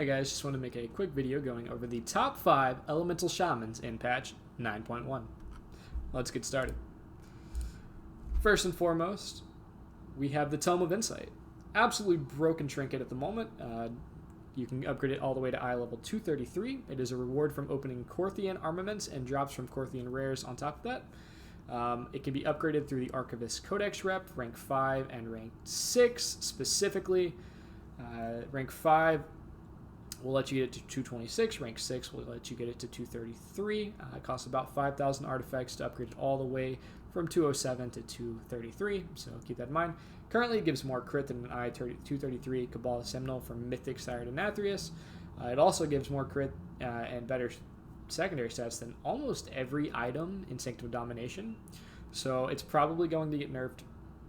Hi guys, just want to make a quick video going over the top 5 elemental shamans in patch 9.1. Let's get started. First and foremost, we have the Tome of Insight. Absolutely broken trinket at the moment. You can upgrade it all the way to eye level 233. It is a reward from opening Korthian armaments and drops from Korthian rares on top of that. It can be upgraded through the Archivist Codex rep, rank 5 and rank 6 specifically. Rank 5 will let you get it to 226. Rank 6 will let you get it to 233. It costs about 5,000 artifacts to upgrade it all the way from 207 to 233, so keep that in mind. Currently, it gives more crit than an I-233 Cabal Seminole from Mythic Sire to Nathrius. It also gives more crit and better secondary stats than almost every item in Sanctum of Domination, so it's probably going to get nerfed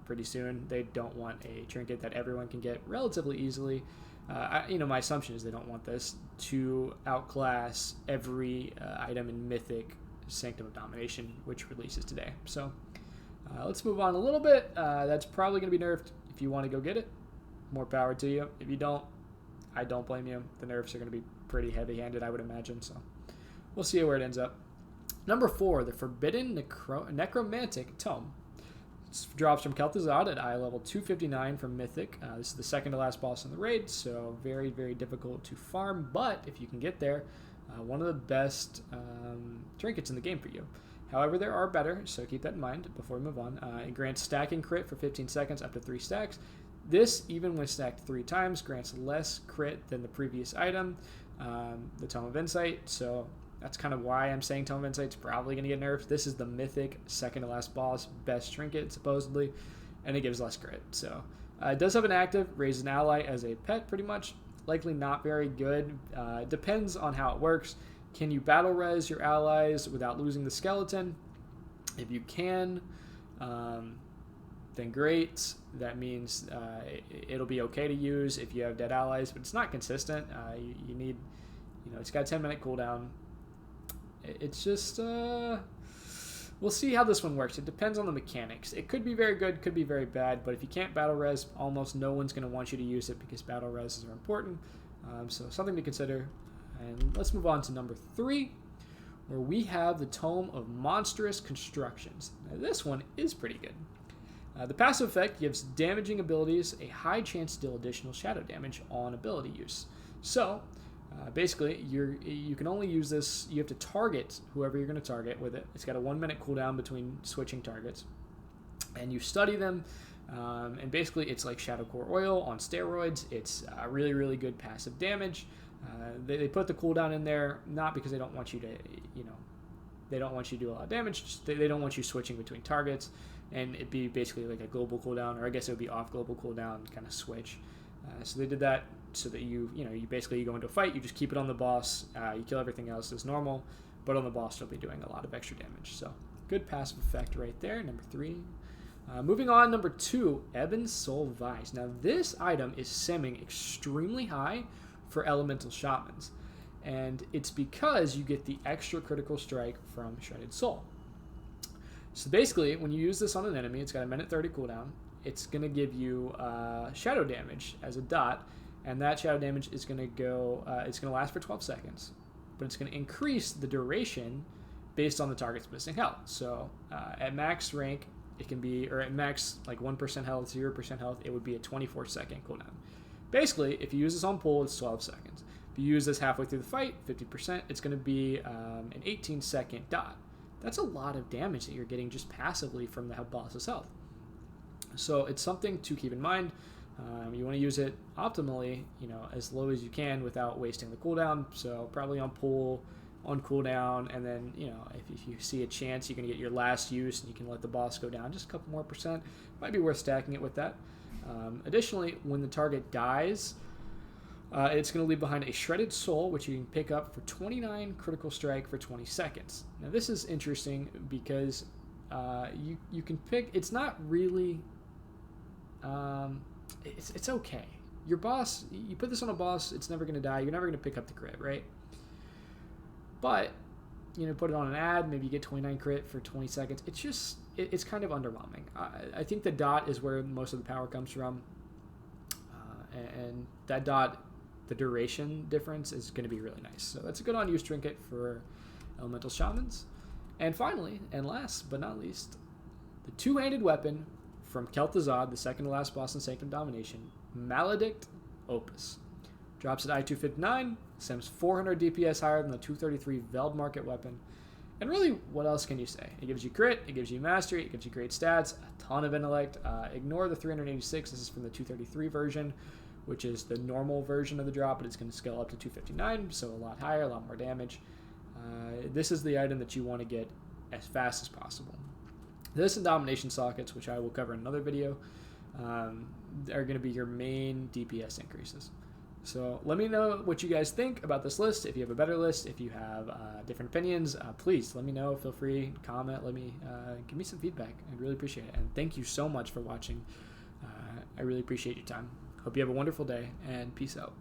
pretty soon. They don't want a trinket that everyone can get relatively easily. My assumption is they don't want this to outclass every item in Mythic Sanctum of Domination, which releases today. So let's move on a little bit. That's probably going to be nerfed. If you want to go get it, more power to you. If you don't, I don't blame you. The nerfs are going to be pretty heavy-handed, I would imagine. So we'll see where it ends up. Number 4, the Forbidden Necromantic Tome. It drops from Kel'Thuzad at eye level 259 from Mythic. This is the second to last boss in the raid, so very, very difficult to farm. But if you can get there, one of the best trinkets in the game for you. However, there are better, so keep that in mind before we move on. It grants stacking crit for 15 seconds up to 3 stacks. This, even when stacked 3 times, grants less crit than the previous item, the Tome of Insight. So that's kind of why I'm saying Tome of Insight's probably going to get nerfed. This is the Mythic second to last boss, best trinket supposedly, and it gives less crit. So it does have an active, raise an ally as a pet pretty much. Likely not very good. Depends on how it works. Can you battle res your allies without losing the skeleton? If you can, then great. That means it'll be okay to use if you have dead allies, but it's not consistent. You need, it's got a 10-minute cooldown. It's just, we'll see how this one works. It depends on the mechanics. It could be very good, could be very bad, but if you can't battle res, almost no one's going to want you to use it because battle reses are important. So something to consider. And let's move on to number 3, where we have the Tome of Monstrous Constructions. Now, this one is pretty good. The passive effect gives damaging abilities a high chance to deal additional shadow damage on ability use. So, basically, you can only use this, you have to target whoever you're going to target with it. It's got a 1-minute cooldown between switching targets. And you study them, and basically it's like Shadow Core Oil on steroids. It's really, really good passive damage. They put the cooldown in there, not because they don't want you to, they don't want you to do a lot of damage, just they don't want you switching between targets, and it'd be basically like a global cooldown, or I guess it would be off global cooldown kind of switch. So they did that so that you go into a fight, you just keep it on the boss, you kill everything else as normal, but on the boss you'll be doing a lot of extra damage. So good passive effect right there, number 3. Moving on, number 2, EBONSOUL VISE. Now this item is simming extremely high for elemental shamans, and it's because you get the extra critical strike from Shredded Soul. So basically, when you use this on an enemy, it's got a 1:30 cooldown. It's going to give you shadow damage as a dot, and that shadow damage is going to go, it's going to last for 12 seconds, but it's going to increase the duration based on the target's missing health. So at max rank, it can be, or at max like 1% health, 0% health, it would be a 24-second cooldown. Basically, if you use this on pull, it's 12 seconds. If you use this halfway through the fight, 50%, it's going to be an 18-second dot. That's a lot of damage that you're getting just passively from the boss's health. So it's something to keep in mind. You want to use it optimally, as low as you can without wasting the cooldown. So probably on pull, on cooldown, and then, if you see a chance, you can get your last use and you can let the boss go down just a couple more percent. Might be worth stacking it with that. Additionally, when the target dies, it's going to leave behind a Shredded Soul, which you can pick up for 29 critical strike for 20 seconds. Now this is interesting because you can pick, it's not really, it's okay. Your boss, you put this on a boss, it's never going to die, you're never going to pick up the crit, right? But, put it on an ad, maybe you get 29 crit for 20 seconds. It's just, it's kind of underwhelming. I think the dot is where most of the power comes from. And that dot the duration difference is going to be really nice. So that's a good on-use trinket for Elemental Shamans. And finally, and last but not least, the two-handed weapon from Kel'Thuzad, the second to last boss in Sanctum Domination, MALEDICT OPUS. Drops at I-259, stems 400 DPS higher than the 233 Veld Market weapon. And really, what else can you say? It gives you crit, it gives you mastery, it gives you great stats, a ton of intellect. Ignore the 386, this is from the 233 version, which is the normal version of the drop, but it's going to scale up to 259, so a lot higher, a lot more damage. This is the item that you want to get as fast as possible. This and Domination Sockets, which I will cover in another video, are going to be your main DPS increases. So let me know what you guys think about this list. If you have a better list, if you have different opinions, please let me know. Feel free, comment, give me some feedback. I'd really appreciate it. And thank you so much for watching. I really appreciate your time. Hope you have a wonderful day, and peace out.